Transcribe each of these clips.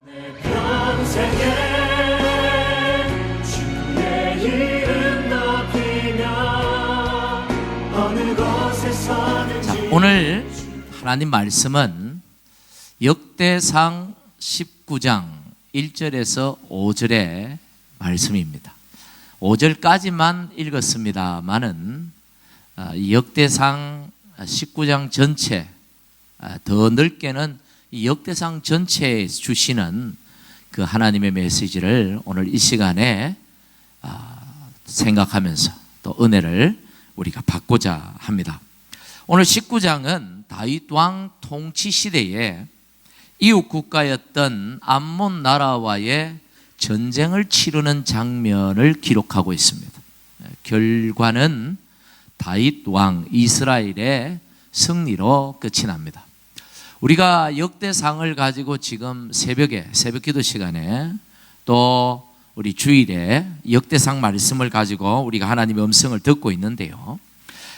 자, 오늘 하나님 말씀은 역대상 19장 1절에서 5절의 말씀입니다. 5절까지만 읽었습니다만은 역대상 19장 전체, 더 넓게는 이 역대상 전체에 주시는 그 하나님의 메시지를 오늘 이 시간에 생각하면서 또 은혜를 우리가 받고자 합니다. 오늘 19장은 다윗 왕 통치 시대에 이웃 국가였던 암몬 나라와의 전쟁을 치르는 장면을 기록하고 있습니다. 결과는 다윗 왕 이스라엘의 승리로 끝이 납니다. 우리가 역대상을 가지고 지금 새벽에 새벽 기도 시간에 또 우리 주일에 역대상 말씀을 가지고 우리가 하나님의 음성을 듣고 있는데요.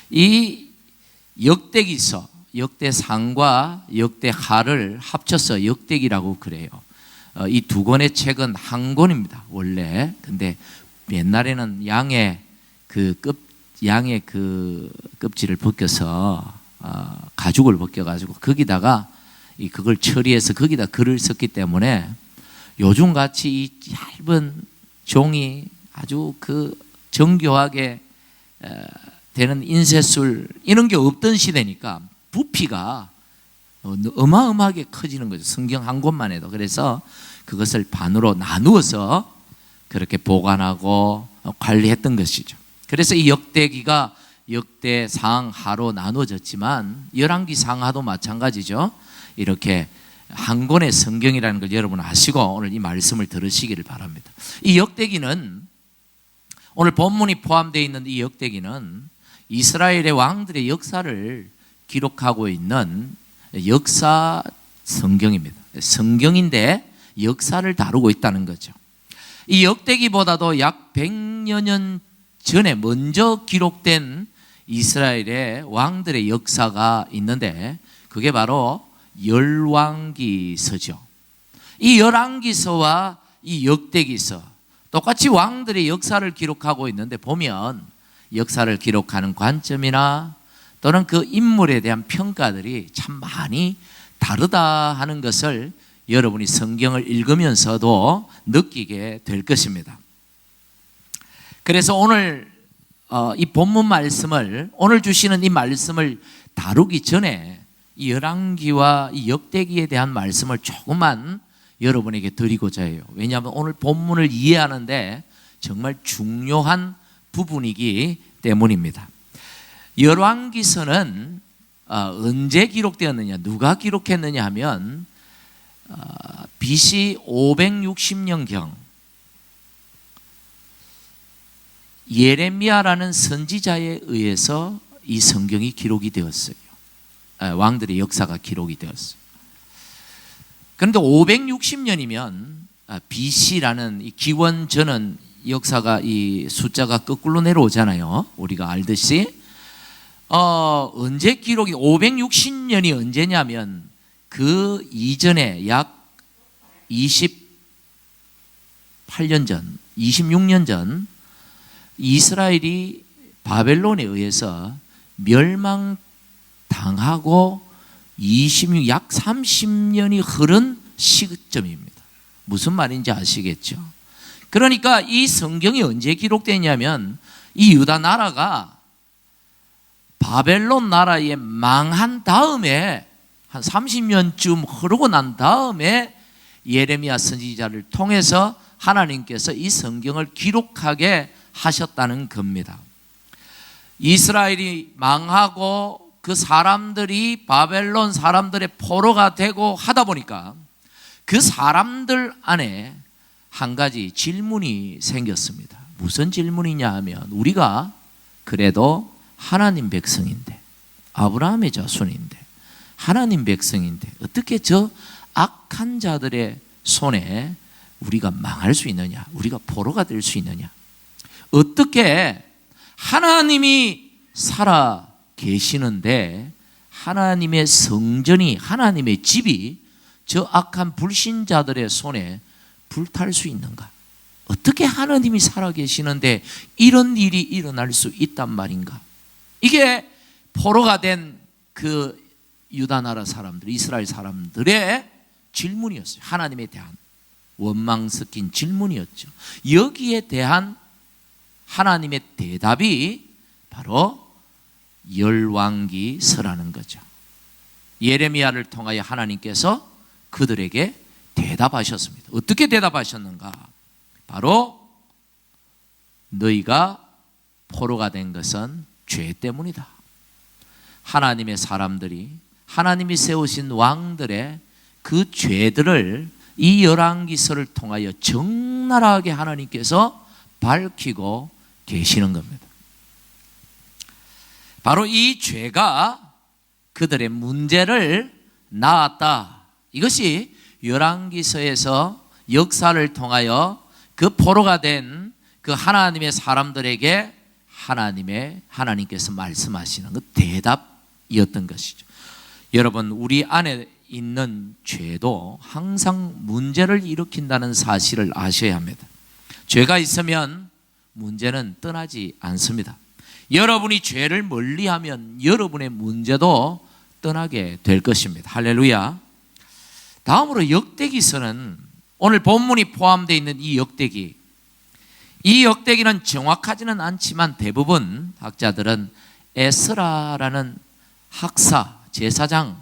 이 역대기서, 역대상과 역대하를 합쳐서 역대기라고 그래요. 이 두 권의 책은 한 권입니다, 원래. 근데 옛날에는 양의 그 껍질을 벗겨서 가죽을 벗겨가지고 거기다가 그걸 처리해서 거기다 글을 썼기 때문에 요즘같이 이 얇은 종이 아주 그 정교하게 되는 인쇄술 이런 게 없던 시대니까 부피가 어마어마하게 커지는 거죠. 성경 한 권만 해도. 그래서 그것을 반으로 나누어서 그렇게 보관하고 관리했던 것이죠. 그래서 이 역대기가 역대상하로 나누어졌지만 열왕기상하도 마찬가지죠. 이렇게 한 권의 성경이라는 걸 여러분 아시고 오늘 이 말씀을 들으시기를 바랍니다. 이 역대기는 오늘 본문이 포함되어 있는 이 역대기는 이스라엘의 왕들의 역사를 기록하고 있는 역사 성경입니다. 성경인데 역사를 다루고 있다는 거죠. 이 역대기보다도 약 100여 년 전에 먼저 기록된 이스라엘의 왕들의 역사가 있는데 그게 바로 열왕기서죠. 이 열왕기서와 이 역대기서 똑같이 왕들의 역사를 기록하고 있는데 보면 역사를 기록하는 관점이나 또는 그 인물에 대한 평가들이 참 많이 다르다 하는 것을 여러분이 성경을 읽으면서도 느끼게 될 것입니다. 그래서 오늘 이 본문 말씀을 오늘 주시는 이 말씀을 다루기 전에 이 열왕기와 이 역대기에 대한 말씀을 조금만 여러분에게 드리고자 해요. 왜냐하면 오늘 본문을 이해하는데 정말 중요한 부분이기 때문입니다. 열왕기서는 언제 기록되었느냐, 누가 기록했느냐 하면 BC 560년경 예레미야라는 선지자에 의해서 이 성경이 기록이 되었어요. 왕들의 역사가 기록이 되었어요. 그런데 560년이면 BC라는 이 기원전은 역사가 이 숫자가 거꾸로 내려오잖아요. 우리가 알듯이 언제 기록이 560년이 언제냐면 그 이전에 약 28년 전, 26년 전 이스라엘이 바벨론에 의해서 멸망당하고 약 30년이 흐른 시점입니다. 무슨 말인지 아시겠죠? 그러니까 이 성경이 언제 기록되냐면 이 유다 나라가 바벨론 나라에 망한 다음에 한 30년쯤 흐르고 난 다음에 예레미야 선지자를 통해서 하나님께서 이 성경을 기록하게 하셨다는 겁니다. 이스라엘이 망하고 그 사람들이 바벨론 사람들의 포로가 되고 하다 보니까 그 사람들 안에 한 가지 질문이 생겼습니다. 무슨 질문이냐 하면 우리가 그래도 하나님 백성인데 아브라함의 자손인데 하나님 백성인데 어떻게 저 악한 자들의 손에 우리가 망할 수 있느냐, 우리가 포로가 될 수 있느냐, 어떻게 하나님이 살아 계시는데 하나님의 성전이, 하나님의 집이 저 악한 불신자들의 손에 불탈 수 있는가? 어떻게 하나님이 살아계시는데 이런 일이 일어날 수 있단 말인가? 이게 포로가 된 그 유다 나라 사람들, 이스라엘 사람들의 질문이었어요. 하나님에 대한 원망 섞인 질문이었죠. 여기에 대한 하나님의 대답이 바로 열왕기서라는 거죠. 예레미야를 통하여 하나님께서 그들에게 대답하셨습니다. 어떻게 대답하셨는가? 바로 너희가 포로가 된 것은 죄 때문이다. 하나님의 사람들이, 하나님이 세우신 왕들의 그 죄들을 이 열왕기서를 통하여 적나라하게 하나님께서 밝히고 계시는 겁니다. 바로 이 죄가 그들의 문제를 낳았다. 이것이 열왕기서에서 역사를 통하여 그 포로가 된 그 하나님의 사람들에게 하나님께서 말씀하시는 그 대답이었던 것이죠. 여러분, 우리 안에 있는 죄도 항상 문제를 일으킨다는 사실을 아셔야 합니다. 죄가 있으면 문제는 떠나지 않습니다. 여러분이 죄를 멀리하면 여러분의 문제도 떠나게 될 것입니다. 할렐루야. 다음으로 역대기서는 오늘 본문이 포함되어 있는 이 역대기는 정확하지는 않지만 대부분 학자들은 에스라라는 학사, 제사장이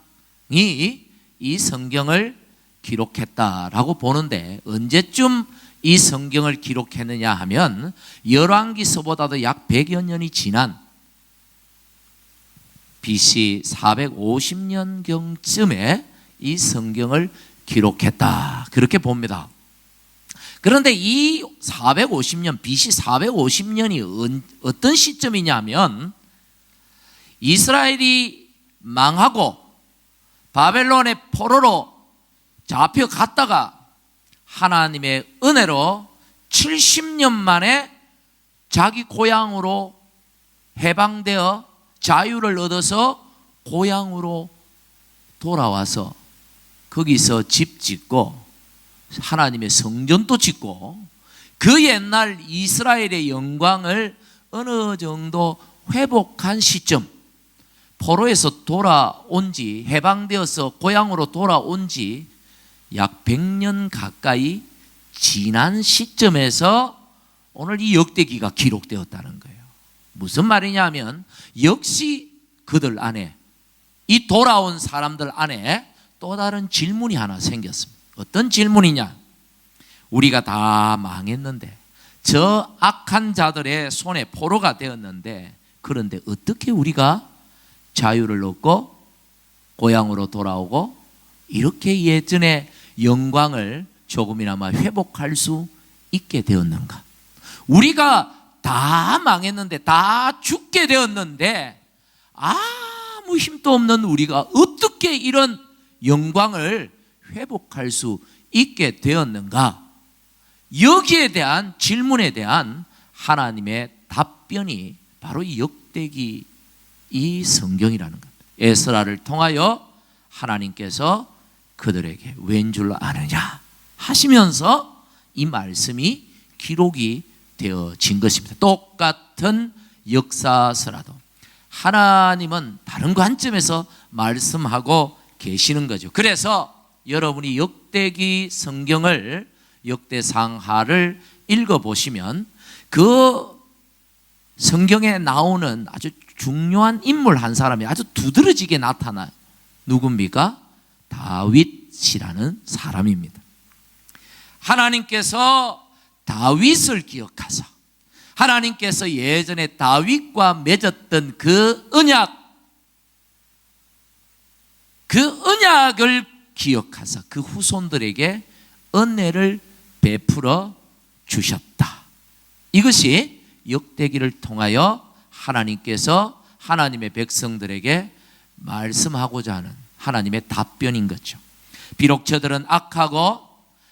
이 성경을 기록했다라고 보는데, 언제쯤 이 성경을 기록했느냐 하면 열왕기서보다도 약 100여 년이 지난 BC 450년경쯤에 이 성경을 기록했다, 그렇게 봅니다. 그런데 이 450년, BC 450년이 어떤 시점이냐면 이스라엘이 망하고 바벨론의 포로로 잡혀갔다가 하나님의 은혜로 70년 만에 자기 고향으로 해방되어 자유를 얻어서 고향으로 돌아와서 거기서 집 짓고 하나님의 성전도 짓고 그 옛날 이스라엘의 영광을 어느 정도 회복한 시점, 포로에서 돌아온 지, 해방되어서 고향으로 돌아온 지 약 100년 가까이 지난 시점에서 오늘 이 역대기가 기록되었다는 거예요. 무슨 말이냐면 역시 그들 안에, 이 돌아온 사람들 안에 또 다른 질문이 하나 생겼습니다. 어떤 질문이냐? 우리가 다 망했는데, 저 악한 자들의 손에 포로가 되었는데, 그런데 어떻게 우리가 자유를 얻고 고향으로 돌아오고 이렇게 예전의 영광을 조금이나마 회복할 수 있게 되었는가? 우리가 다 망했는데, 다 죽게 되었는데 아무 힘도 없는 우리가 어떻게 이런 영광을 회복할 수 있게 되었는가? 여기에 대한 질문에 대한 하나님의 답변이 바로 이 역대기, 이 성경이라는 겁니다. 에스라를 통하여 하나님께서 그들에게 웬 줄 아느냐 하시면서 이 말씀이 기록이 되어진 것입니다. 똑같은 역사서라도 하나님은 다른 관점에서 말씀하고 계시는 거죠. 그래서 여러분이 역대기 성경을, 역대상하를 읽어보시면 그 성경에 나오는 아주 중요한 인물 한 사람이 아주 두드러지게 나타나요. 누굽니까? 다윗이라는 사람입니다. 하나님께서 다윗을 기억하사 하나님께서 예전에 다윗과 맺었던 그 언약을 기억하사 그 후손들에게 은혜를 베풀어 주셨다. 이것이 역대기를 통하여 하나님께서 하나님의 백성들에게 말씀하고자 하는 하나님의 답변인 거죠. 비록 저들은 악하고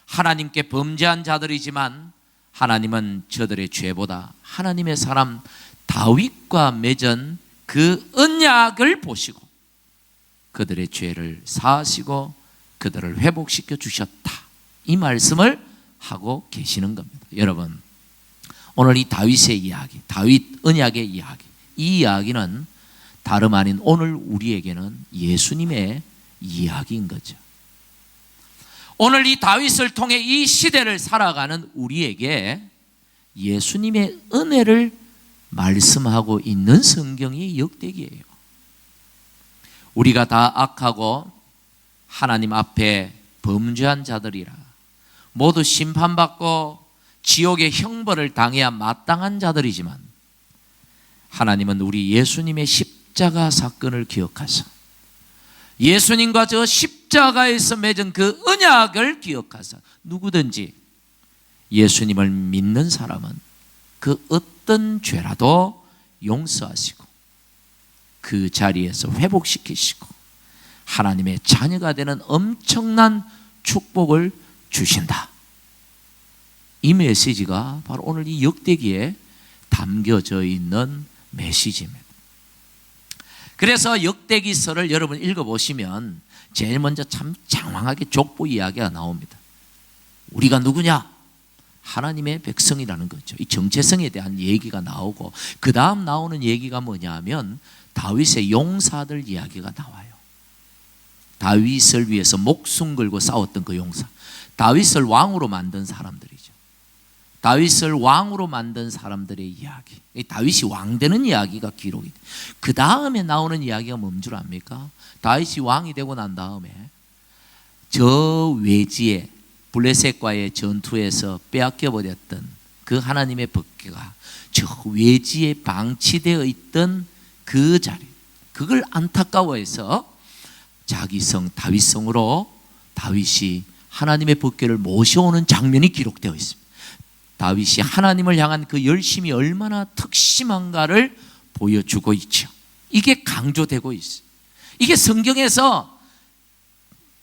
하나님께 범죄한 자들이지만 하나님은 저들의 죄보다 하나님의 사람 다윗과 맺은 그 언약을 보시고 그들의 죄를 사하시고 그들을 회복시켜 주셨다. 이 말씀을 하고 계시는 겁니다. 여러분, 오늘 이 다윗의 이야기, 다윗 언약의 이야기, 이 이야기는 다름 아닌 오늘 우리에게는 예수님의 이야기인 거죠. 오늘 이 다윗을 통해 이 시대를 살아가는 우리에게 예수님의 은혜를 말씀하고 있는 성경이 역대기예요. 우리가 다 악하고 하나님 앞에 범죄한 자들이라 모두 심판받고 지옥의 형벌을 당해야 마땅한 자들이지만 하나님은 우리 예수님의 십자가 사건을 기억하사 예수님과 저 십자가에서 맺은 그 언약을 기억하사 누구든지 예수님을 믿는 사람은 그 어떤 죄라도 용서하시고 그 자리에서 회복시키시고 하나님의 자녀가 되는 엄청난 축복을 주신다. 이 메시지가 바로 오늘 이 역대기에 담겨져 있는 메시지입니다. 그래서 역대기서를 여러분 읽어보시면 제일 먼저 참 장황하게 족보 이야기가 나옵니다. 우리가 누구냐? 하나님의 백성이라는 거죠. 이 정체성에 대한 얘기가 나오고 그 다음 나오는 얘기가 뭐냐 하면 다윗의 용사들 이야기가 나와요. 다윗을 위해서 목숨 걸고 싸웠던 그 용사, 다윗을 왕으로 만든 사람들이죠. 다윗을 왕으로 만든 사람들의 이야기, 다윗이 왕 되는 이야기가 기록이 돼. 그 다음에 나오는 이야기가 뭔 줄 압니까? 다윗이 왕이 되고 난 다음에 저 외지에 블레셋과의 전투에서 빼앗겨 버렸던 그 하나님의 법궤가 저 외지에 방치되어 있던 그 자리, 그걸 안타까워해서 자기 성 다윗성으로 다윗이 하나님의 법궤를 모셔오는 장면이 기록되어 있습니다. 다윗이 하나님을 향한 그 열심이 얼마나 특심한가를 보여주고 있죠. 이게 강조되고 있어요. 이게 성경에서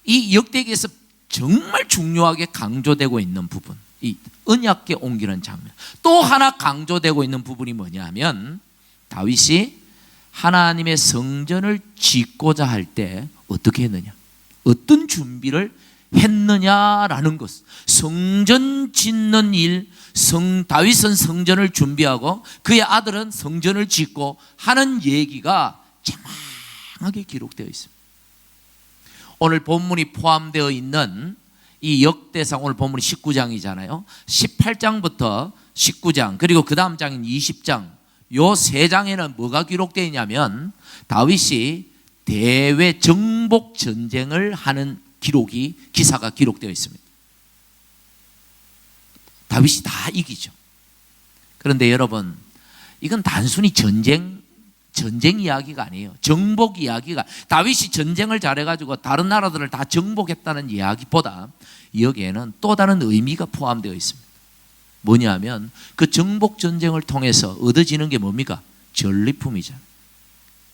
이 역대기에서 정말 중요하게 강조되고 있는 부분, 이 언약궤 옮기는 장면. 또 하나 강조되고 있는 부분이 뭐냐 하면 다윗이 하나님의 성전을 짓고자 할 때 어떻게 했느냐, 어떤 준비를 했느냐라는 것. 성전 짓는 일, 다윗은 성전을 준비하고 그의 아들은 성전을 짓고 하는 얘기가 장황하게 기록되어 있습니다. 오늘 본문이 포함되어 있는 이 역대상, 오늘 본문이 19장이잖아요. 18장부터 19장 그리고 그 다음 장인 20장, 요 세 장에는 뭐가 기록되어 있냐면 다윗이 대외 정복 전쟁을 하는 기사가 기록되어 있습니다. 다윗이 다 이기죠. 그런데 여러분, 이건 단순히 전쟁 이야기가 아니에요. 정복 이야기가, 다윗이 전쟁을 잘해가지고 다른 나라들을 다 정복했다는 이야기보다 여기에는 또 다른 의미가 포함되어 있습니다. 뭐냐면 그 정복 전쟁을 통해서 얻어지는 게 뭡니까? 전리품이잖아요.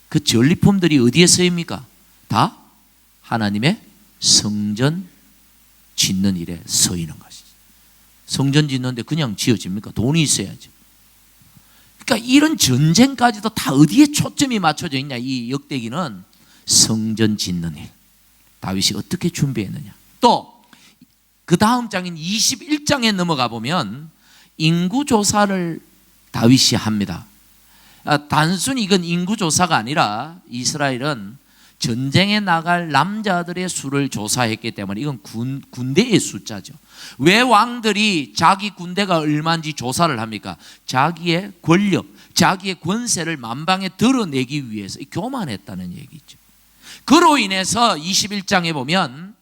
그 전리품들이 어디에 쓰입니까? 다 하나님의 성전 짓는 일에 쓰이는 것이죠. 성전 짓는데 그냥 지어집니까? 돈이 있어야죠. 그러니까 이런 전쟁까지도 다 어디에 초점이 맞춰져 있냐? 이 역대기는 성전 짓는 일, 다윗이 어떻게 준비했느냐. 또 그 다음 장인 21장에 넘어가 보면 인구조사를 다윗이 합니다. 단순히 이건 인구조사가 아니라 이스라엘은 전쟁에 나갈 남자들의 수를 조사했기 때문에 이건 군대의 숫자죠. 왜 왕들이 자기 군대가 얼마인지 조사를 합니까? 자기의 권력, 자기의 권세를 만방에 드러내기 위해서 교만했다는 얘기죠. 그로 인해서 21장에 보면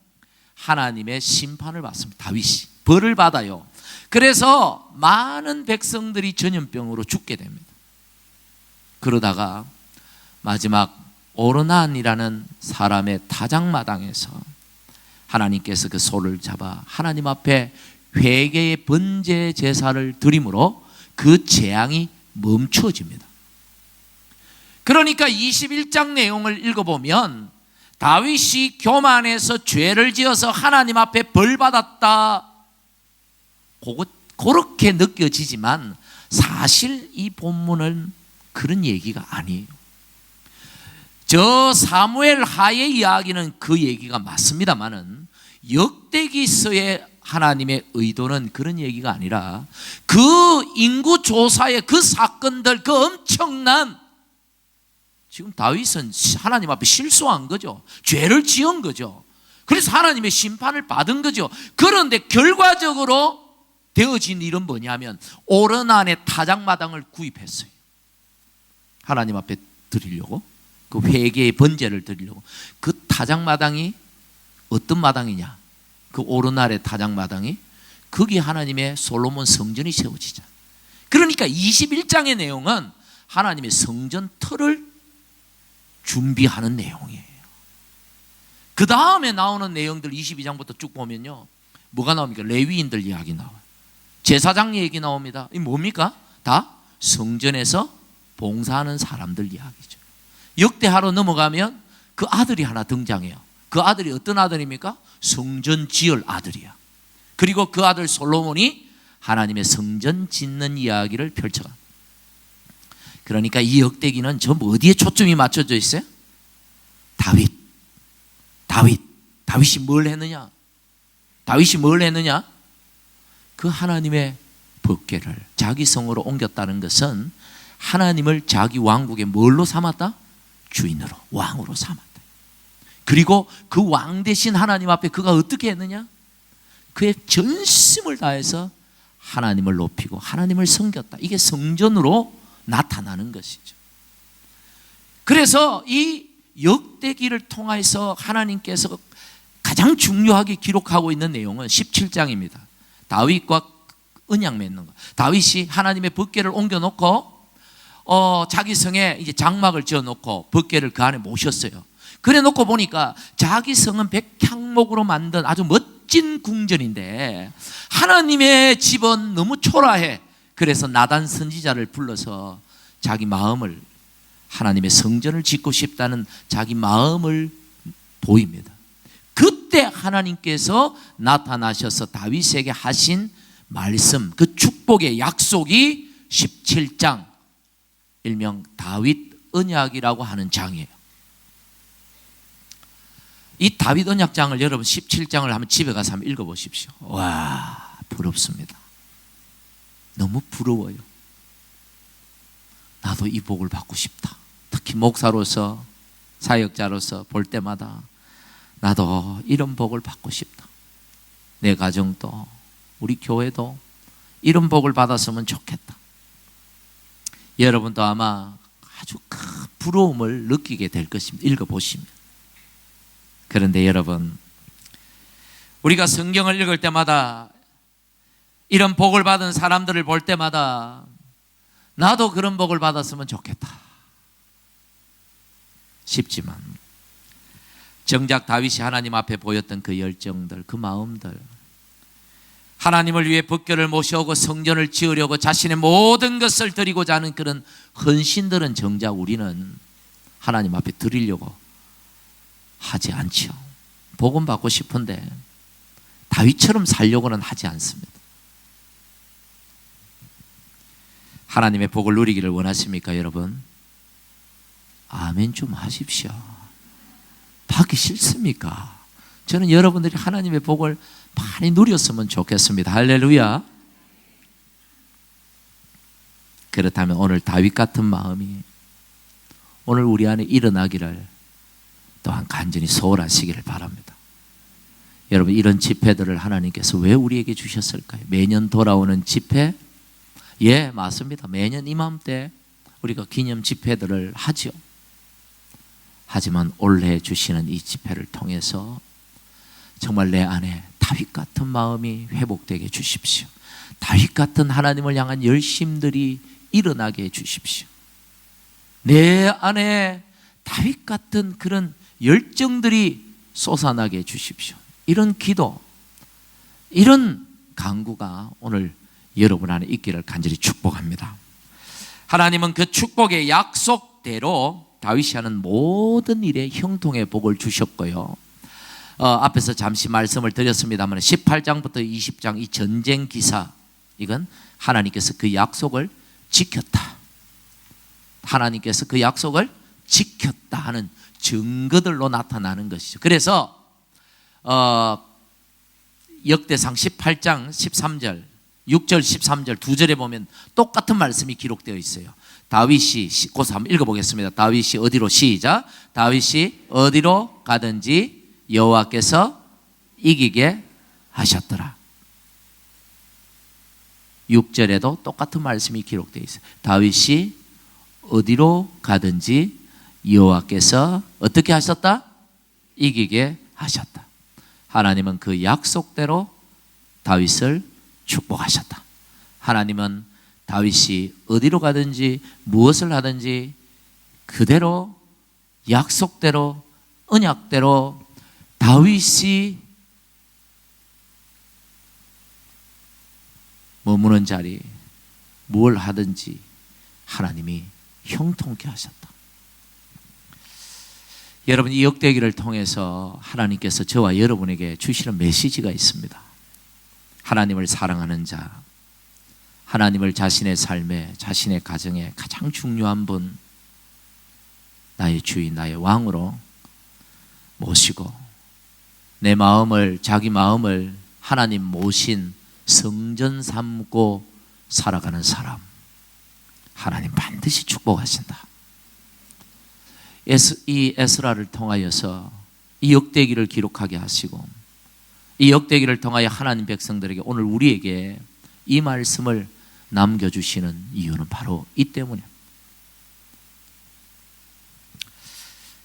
하나님의 심판을 받습니다. 다윗이 벌을 받아요. 그래서 많은 백성들이 전염병으로 죽게 됩니다. 그러다가 마지막 오르난이라는 사람의 타작마당에서 하나님께서 그 소를 잡아 하나님 앞에 회개의 번제 제사를 드림으로 그 재앙이 멈춰집니다. 그러니까 21장 내용을 읽어보면 다윗이 교만해서 죄를 지어서 하나님 앞에 벌 받았다, 그렇게 느껴지지만 사실 이 본문은 그런 얘기가 아니에요. 저 사무엘 하의 이야기는 그 얘기가 맞습니다만은 역대기서의 하나님의 의도는 그런 얘기가 아니라 그 인구 조사의 그 사건들, 그 엄청난, 지금 다윗은 하나님 앞에 실수한 거죠. 죄를 지은 거죠. 그래서 하나님의 심판을 받은 거죠. 그런데 결과적으로 되어진 일은 뭐냐면 오르난의 타작마당을 구입했어요. 하나님 앞에 드리려고, 그 회개의 번제를 드리려고. 그 타작마당이 어떤 마당이냐? 그 오르날의 타작마당이, 거기 하나님의 솔로몬 성전이 세워지자. 그러니까 21장의 내용은 하나님의 성전 틀을 준비하는 내용이에요. 그 다음에 나오는 내용들 22장부터 쭉 보면요, 뭐가 나옵니까? 레위인들 이야기 나와요. 제사장 얘기 나옵니다. 이 뭡니까? 다 성전에서 봉사하는 사람들 이야기죠. 역대하로 넘어가면 그 아들이 하나 등장해요. 그 아들이 어떤 아들입니까? 성전 지을 아들이야. 그리고 그 아들 솔로몬이 하나님의 성전 짓는 이야기를 펼쳐가. 그러니까 이 역대기는 전부 어디에 초점이 맞춰져 있어요? 다윗이 뭘 했느냐? 다윗이 뭘 했느냐? 그 하나님의 법궤를 자기 성으로 옮겼다는 것은 하나님을 자기 왕국의 뭘로 삼았다? 주인으로, 왕으로 삼았다. 그리고 그 왕 대신 하나님 앞에 그가 어떻게 했느냐? 그의 전심을 다해서 하나님을 높이고 하나님을 섬겼다. 이게 성전으로 나타나는 것이죠. 그래서 이 역대기를 통해서 하나님께서 가장 중요하게 기록하고 있는 내용은 17장입니다. 다윗과 언약 맺는 거. 다윗이 하나님의 법궤를 옮겨놓고 자기 성에 이제 장막을 지어놓고 법궤를 그 안에 모셨어요. 그래 놓고 보니까 자기 성은 백향목으로 만든 아주 멋진 궁전인데 하나님의 집은 너무 초라해. 그래서 나단 선지자를 불러서 자기 마음을, 하나님의 성전을 짓고 싶다는 자기 마음을 보입니다. 그때 하나님께서 나타나셔서 다윗에게 하신 말씀, 그 축복의 약속이 17장, 일명 다윗 언약이라고 하는 장이에요. 이 다윗 언약장을 여러분 17장을 한번 집에 가서 한번 읽어보십시오. 와, 부럽습니다. 너무 부러워요. 나도 이 복을 받고 싶다. 특히 목사로서, 사역자로서 볼 때마다 나도 이런 복을 받고 싶다. 내 가정도, 우리 교회도 이런 복을 받았으면 좋겠다. 여러분도 아마 아주 큰 부러움을 느끼게 될 것입니다. 읽어보시면. 그런데 여러분, 우리가 성경을 읽을 때마다, 이런 복을 받은 사람들을 볼 때마다 나도 그런 복을 받았으면 좋겠다 싶지만, 정작 다윗이 하나님 앞에 보였던 그 열정들, 그 마음들, 하나님을 위해 법궤를 모셔오고 성전을 지으려고 자신의 모든 것을 드리고자 하는 그런 헌신들은 정작 우리는 하나님 앞에 드리려고 하지 않죠. 복음 받고 싶은데 다윗처럼 살려고는 하지 않습니다. 하나님의 복을 누리기를 원하십니까, 여러분? 아멘 좀 하십시오. 받기 싫습니까? 저는 여러분들이 하나님의 복을 많이 누렸으면 좋겠습니다. 할렐루야. 그렇다면 오늘 다윗 같은 마음이 오늘 우리 안에 일어나기를 또한 간절히 소원하시기를 바랍니다. 여러분, 이런 집회들을 하나님께서 왜 우리에게 주셨을까요? 매년 돌아오는 집회? 예, 맞습니다. 매년 이맘때 우리가 기념 집회들을 하죠. 하지만 올해 주시는 이 집회를 통해서 정말 내 안에 다윗 같은 마음이 회복되게 해주십시오. 다윗 같은 하나님을 향한 열심들이 일어나게 해주십시오. 내 안에 다윗 같은 그런 열정들이 솟아나게 해주십시오. 이런 기도, 이런 간구가 오늘 여러분 안에 있기를 간절히 축복합니다. 하나님은 그 축복의 약속대로 다윗이 하는 모든 일에 형통의 복을 주셨고요. 앞에서 잠시 말씀을 드렸습니다만 18장부터 20장 이 전쟁 기사, 이건 하나님께서 그 약속을 지켰다. 하나님께서 그 약속을 지켰다 하는 증거들로 나타나는 것이죠. 그래서 역대상 18장 13절 6절 13절 두 절에 보면 똑같은 말씀이 기록되어 있어요. 다윗이 곧 한번 읽어보겠습니다. 다윗이 어디로 시작. 다윗이 어디로 가든지 여호와께서 이기게 하셨더라. 6절에도 똑같은 말씀이 기록되어 있어요. 다윗이 어디로 가든지 여호와께서 어떻게 하셨다? 이기게 하셨다. 하나님은 그 약속대로 다윗을 축복하셨다. 하나님은 다윗이 어디로 가든지 무엇을 하든지 그대로 약속대로 언약대로 다윗이 머무는 자리 뭘 하든지 하나님이 형통케 하셨다. 여러분, 이 역대기를 통해서 하나님께서 저와 여러분에게 주시는 메시지가 있습니다. 하나님을 사랑하는 자, 하나님을 자신의 삶에, 자신의 가정에 가장 중요한 분, 나의 주인, 나의 왕으로 모시고 내 마음을, 자기 마음을 하나님 모신 성전 삼고 살아가는 사람, 하나님 반드시 축복하신다. 이 에스라를 통하여서 이 역대기를 기록하게 하시고 이 역대기를 통하여 하나님 백성들에게 오늘 우리에게 이 말씀을 남겨주시는 이유는 바로 이 때문이에요.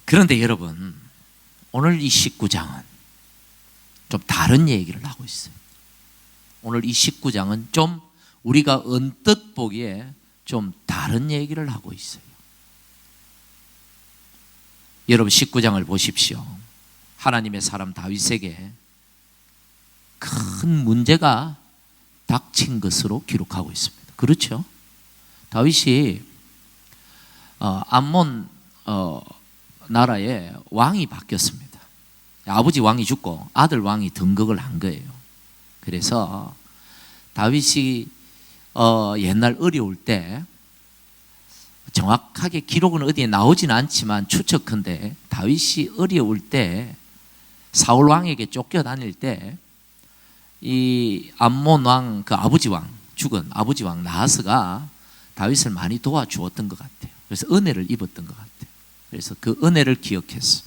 그런데 여러분, 오늘 이 19장은 좀 다른 얘기를 하고 있어요. 오늘 이 19장은 좀 우리가 언뜻 보기에 좀 다른 얘기를 하고 있어요. 여러분, 19장을 보십시오. 하나님의 사람 다윗에게 큰 문제가 닥친 것으로 기록하고 있습니다. 그렇죠? 다윗이 암몬 나라의 왕이 바뀌었습니다. 아버지 왕이 죽고 아들 왕이 등극을 한 거예요. 그래서 다윗이 옛날 어려울 때, 정확하게 기록은 어디에 나오지는 않지만 추측컨대 다윗이 어려울 때 사울 왕에게 쫓겨다닐 때 이 암몬 왕, 그 아버지 왕, 죽은 아버지 왕 나하스가 다윗을 많이 도와주었던 것 같아요. 그래서 은혜를 입었던 것 같아요. 그래서 그 은혜를 기억해서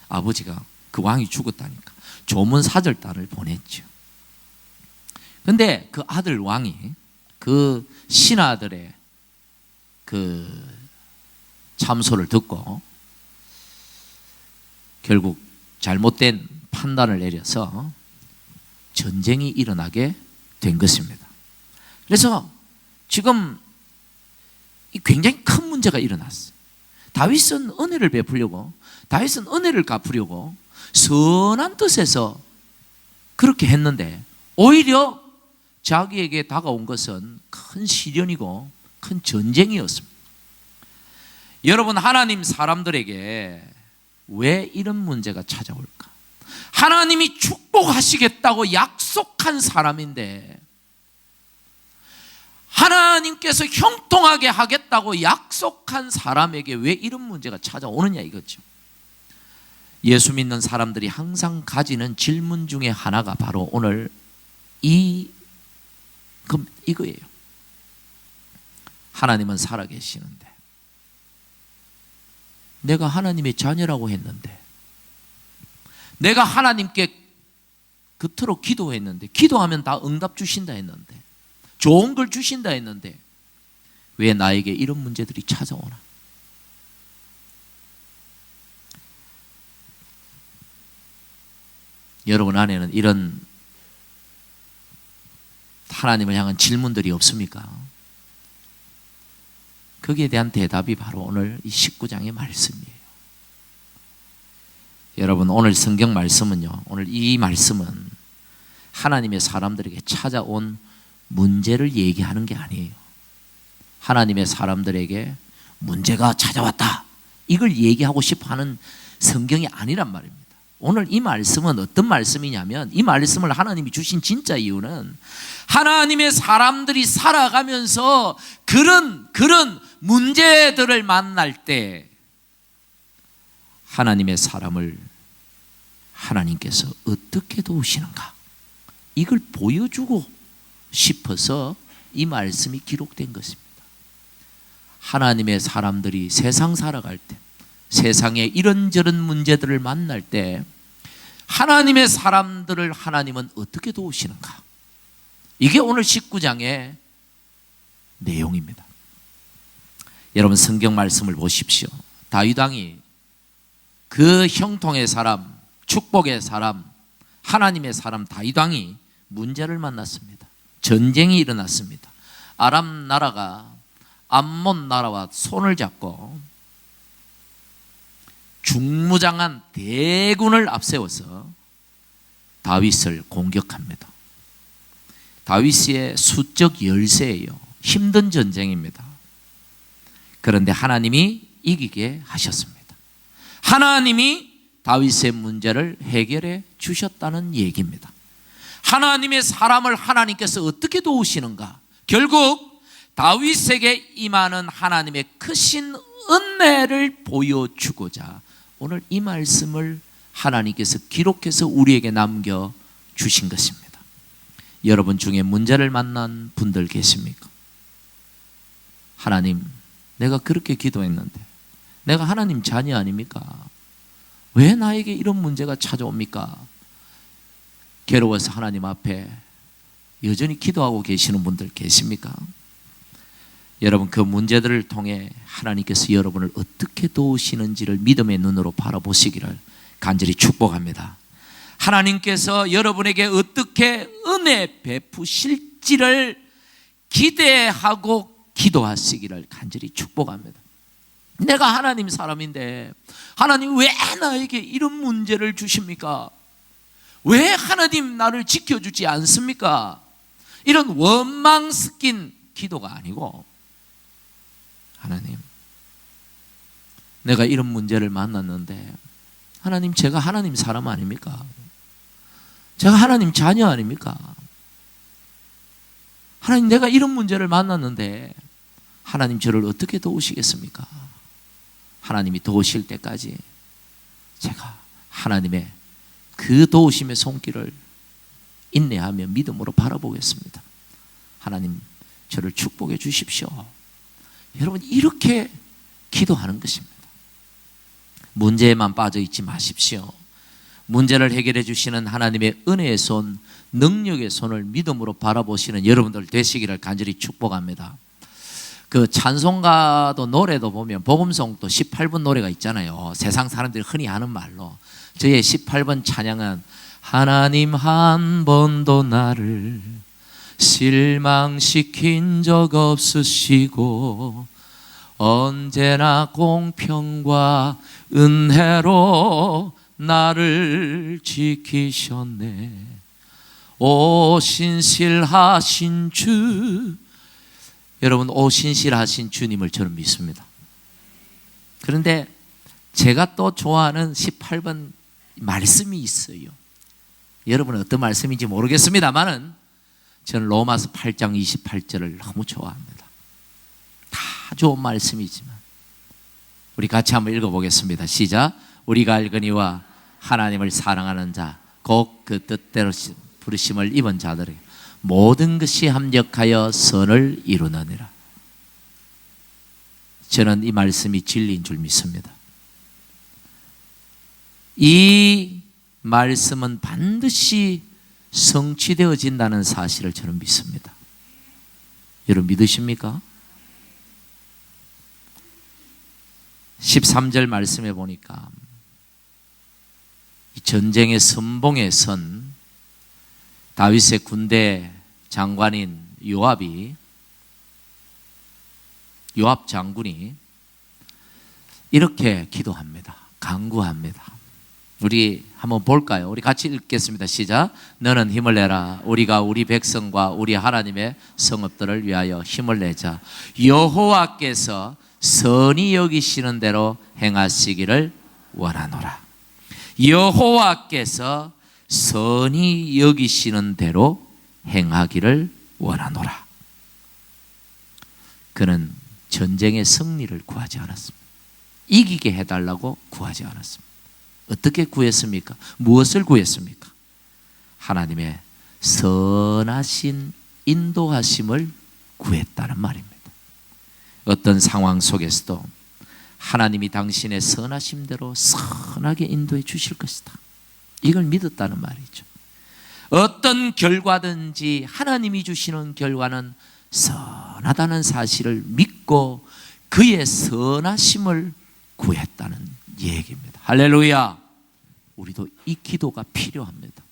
아버지가, 그 왕이 죽었다니까 조문 사절단을 보냈죠. 근데 그 아들 왕이 그 신하들의 그 참소를 듣고 결국 잘못된 판단을 내려서 전쟁이 일어나게 된 것입니다. 그래서 지금 굉장히 큰 문제가 일어났어요. 다윗은 은혜를 베풀려고, 다윗은 은혜를 갚으려고 선한 뜻에서 그렇게 했는데 오히려 자기에게 다가온 것은 큰 시련이고 큰 전쟁이었습니다. 여러분, 하나님 사람들에게 왜 이런 문제가 찾아올까? 하나님이 축복하시겠다고 약속한 사람인데, 하나님께서 형통하게 하겠다고 약속한 사람에게 왜 이런 문제가 찾아오느냐 이거죠. 예수 믿는 사람들이 항상 가지는 질문 중에 하나가 바로 오늘 이거예요. 하나님은 살아계시는데, 내가 하나님의 자녀라고 했는데, 내가 하나님께 그토록 기도했는데, 기도하면 다 응답 주신다 했는데, 좋은 걸 주신다 했는데 왜 나에게 이런 문제들이 찾아오나? 여러분 안에는 이런 하나님을 향한 질문들이 없습니까? 거기에 대한 대답이 바로 오늘 이 19장의 말씀이에요. 여러분, 오늘 성경 말씀은요, 오늘 이 말씀은 하나님의 사람들에게 찾아온 문제를 얘기하는 게 아니에요. 하나님의 사람들에게 문제가 찾아왔다, 이걸 얘기하고 싶어 하는 성경이 아니란 말입니다. 오늘 이 말씀은 어떤 말씀이냐면, 이 말씀을 하나님이 주신 진짜 이유는 하나님의 사람들이 살아가면서 그런 문제들을 만날 때 하나님의 사람을 하나님께서 어떻게 도우시는가, 이걸 보여주고 싶어서 이 말씀이 기록된 것입니다. 하나님의 사람들이 세상 살아갈 때, 세상에 이런저런 문제들을 만날 때 하나님의 사람들을 하나님은 어떻게 도우시는가? 이게 오늘 19장의 내용입니다. 여러분 성경 말씀을 보십시오. 다윗 왕이 그 형통의 사람, 축복의 사람, 하나님의 사람 다윗 왕이 문제를 만났습니다. 전쟁이 일어났습니다. 아람 나라가 암몬 나라와 손을 잡고 중무장한 대군을 앞세워서 다윗을 공격합니다. 다윗의 수적 열세예요. 힘든 전쟁입니다. 그런데 하나님이 이기게 하셨습니다. 하나님이 다윗의 문제를 해결해 주셨다는 얘기입니다. 하나님의 사람을 하나님께서 어떻게 도우시는가? 결국 다윗에게 임하는 하나님의 크신 은혜를 보여주고자 오늘 이 말씀을 하나님께서 기록해서 우리에게 남겨주신 것입니다. 여러분 중에 문제를 만난 분들 계십니까? 하나님, 내가 그렇게 기도했는데 내가 하나님 자녀 아닙니까? 왜 나에게 이런 문제가 찾아옵니까? 괴로워서 하나님 앞에 여전히 기도하고 계시는 분들 계십니까? 여러분 그 문제들을 통해 하나님께서 여러분을 어떻게 도우시는지를 믿음의 눈으로 바라보시기를 간절히 축복합니다. 하나님께서 여러분에게 어떻게 은혜 베푸실지를 기대하고 기도하시기를 간절히 축복합니다. 내가 하나님 사람인데 하나님 왜 나에게 이런 문제를 주십니까? 왜 하나님 나를 지켜주지 않습니까? 이런 원망 섞인 기도가 아니고 하나님, 내가 이런 문제를 만났는데 하나님, 제가 하나님 사람 아닙니까? 제가 하나님 자녀 아닙니까? 하나님, 내가 이런 문제를 만났는데 하나님 저를 어떻게 도우시겠습니까? 하나님이 도우실 때까지 제가 하나님의 그 도우심의 손길을 인내하며 믿음으로 바라보겠습니다. 하나님 저를 축복해 주십시오. 여러분 이렇게 기도하는 것입니다. 문제에만 빠져 있지 마십시오. 문제를 해결해 주시는 하나님의 은혜의 손, 능력의 손을 믿음으로 바라보시는 여러분들 되시기를 간절히 축복합니다. 그 찬송가도 노래도 보면 복음송도 18번 노래가 있잖아요. 세상 사람들이 흔히 하는 말로 저의 18번 찬양은 하나님 한 번도 나를 실망시킨 적 없으시고 언제나 공평과 은혜로 나를 지키셨네. 오 신실하신 주, 여러분 오 신실하신 주님을 저는 믿습니다. 그런데 제가 또 좋아하는 18번 말씀이 있어요. 여러분은 어떤 말씀인지 모르겠습니다만은 저는 로마서 8장 28절을 너무 좋아합니다. 다 좋은 말씀이지만 우리 같이 한번 읽어보겠습니다. 시작. 우리가 알거니와 하나님을 사랑하는 자 곧 그 뜻대로 부르심을 입은 자들에게 모든 것이 합력하여 선을 이루느니라. 저는 이 말씀이 진리인 줄 믿습니다. 이 말씀은 반드시 성취되어진다는 사실을 저는 믿습니다. 여러분 믿으십니까? 13절 말씀해 보니까 이 전쟁의 선봉에 선 다윗의 군대 장관인 요압 장군이 이렇게 기도합니다. 간구합니다. 우리 한번 볼까요? 우리 같이 읽겠습니다. 시작. 너는 힘을 내라. 우리가 우리 백성과 우리 하나님의 성읍들을 위하여 힘을 내자. 여호와께서 선히 여기시는 대로 행하시기를 원하노라. 여호와께서 선히 여기시는 대로 행하기를 원하노라. 그는 전쟁의 승리를 구하지 않았습니다. 이기게 해달라고 구하지 않았습니다. 어떻게 구했습니까? 무엇을 구했습니까? 하나님의 선하신 인도하심을 구했다는 말입니다. 어떤 상황 속에서도 하나님이 당신의 선하심대로 선하게 인도해 주실 것이다, 이걸 믿었다는 말이죠. 어떤 결과든지 하나님이 주시는 결과는 선하다는 사실을 믿고 그의 선하심을 구했다는 얘기입니다. 할렐루야. 우리도 이 기도가 필요합니다.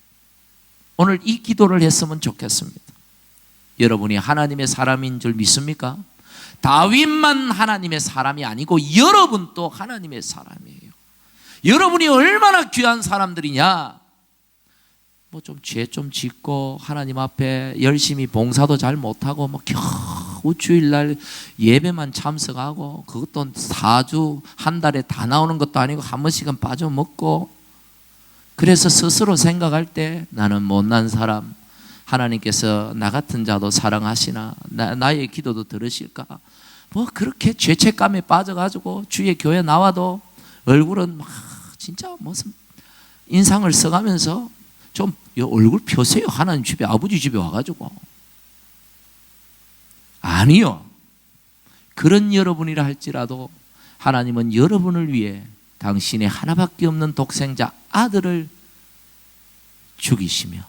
오늘 이 기도를 했으면 좋겠습니다. 여러분이 하나님의 사람인 줄 믿습니까? 다윗만 하나님의 사람이 아니고 여러분도 하나님의 사람이에요. 여러분이 얼마나 귀한 사람들이냐. 뭐 좀 죄 좀 짓고 하나님 앞에 열심히 봉사도 잘 못하고 뭐 겨우 주일날 예배만 참석하고 그것도 4주 한 달에 다 나오는 것도 아니고 한 번씩은 빠져먹고, 그래서 스스로 생각할 때 나는 못난 사람, 하나님께서 나 같은 자도 사랑하시나, 나의 기도도 들으실까, 뭐 그렇게 죄책감에 빠져가지고 주의 교회 나와도 얼굴은 막 진짜 무슨 인상을 써가면서 좀 얼굴 펴세요. 하나님 집에, 아버지 집에 와가지고. 아니요. 그런 여러분이라 할지라도 하나님은 여러분을 위해 당신의 하나밖에 없는 독생자 아들을 죽이시며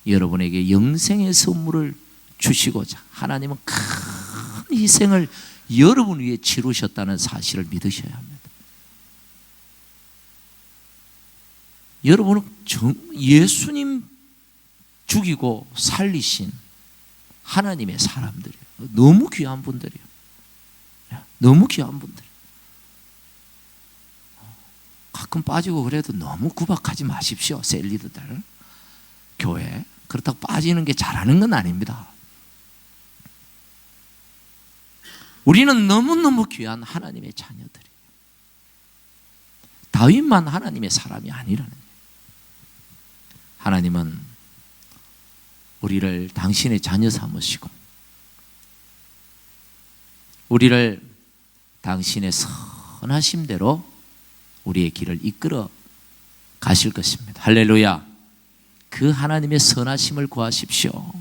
여러분에게 영생의 선물을 주시고자 하나님은 큰 희생을 여러분 위해 치르셨다는 사실을 믿으셔야 합니다. 여러분은 예수님 죽이고 살리신 하나님의 사람들이에요. 너무 귀한 분들이에요. 너무 귀한 분들. 가끔 빠지고 그래도 너무 구박하지 마십시오. 셀리드들 교회 그렇다고 빠지는 게 잘하는 건 아닙니다. 우리는 너무너무 귀한 하나님의 자녀들이에요. 다윗만 하나님의 사람이 아니라는 거예요. 하나님은 우리를 당신의 자녀 삼으시고 우리를 당신의 선하심대로 우리의 길을 이끌어 가실 것입니다. 할렐루야. 그 하나님의 선하심을 구하십시오.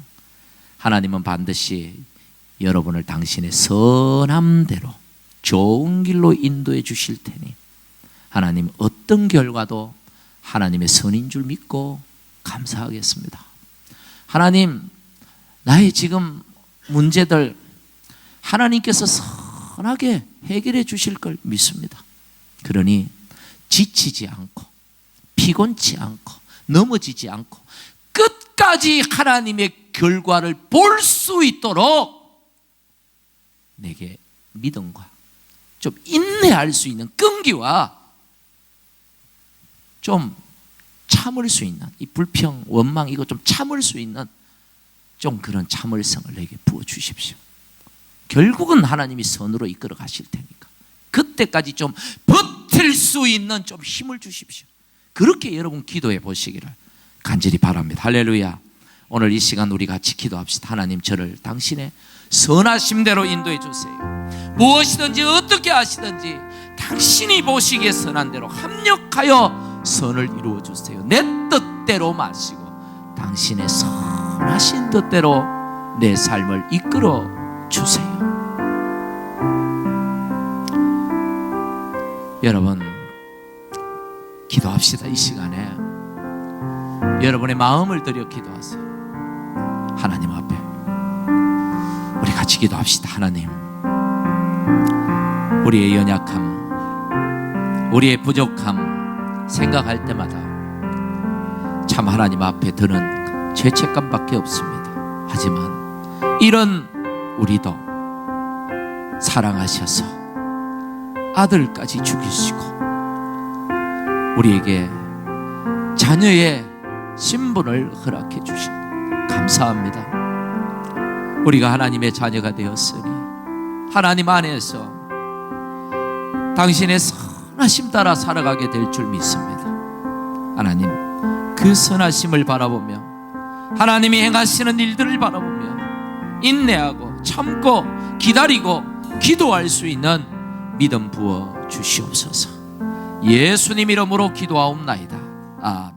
하나님은 반드시 여러분을 당신의 선함대로 좋은 길로 인도해 주실 테니 하나님 어떤 결과도 하나님의 선인 줄 믿고 감사하겠습니다. 하나님, 나의 지금 문제들 하나님께서 선하게 해결해 주실 걸 믿습니다. 그러니 지치지 않고 피곤치 않고 넘어지지 않고 끝까지 하나님의 결과를 볼 수 있도록 내게 믿음과 좀 인내할 수 있는 끈기와 좀 참을 수 있는 이 불평, 원망 이거 좀 참을 수 있는 좀 그런 참을성을 내게 부어주십시오. 결국은 하나님이 선으로 이끌어 가실 테니까 그때까지 좀 버틸 수 있는 좀 힘을 주십시오. 그렇게 여러분 기도해 보시기를 간절히 바랍니다. 할렐루야. 오늘 이 시간 우리 같이 기도합시다. 하나님, 저를 당신의 선하심대로 인도해 주세요. 무엇이든지 어떻게 하시든지 당신이 보시기에 선한 대로 합력하여 선을 이루어 주세요. 내 뜻대로 마시고 당신의 선하신 뜻대로 내 삶을 이끌어 주세요. 여러분 기도합시다. 이 시간에 여러분의 마음을 들여 기도하세요. 하나님 앞에 우리 같이 기도합시다. 하나님, 우리의 연약함, 우리의 부족함 생각할 때마다 참 하나님 앞에 드는 죄책감밖에 없습니다. 하지만 이런 우리도 사랑하셔서 아들까지 죽이시고 우리에게 자녀의 신분을 허락해 주신 감사합니다. 우리가 하나님의 자녀가 되었으니 하나님 안에서 당신의 선하심 따라 살아가게 될 줄 믿습니다. 하나님, 그 선하심을 바라보며 하나님이 행하시는 일들을 바라보며 인내하고 참고 기다리고 기도할 수 있는 믿음 부어 주시옵소서. 예수님 이름으로 기도하옵나이다. 아멘.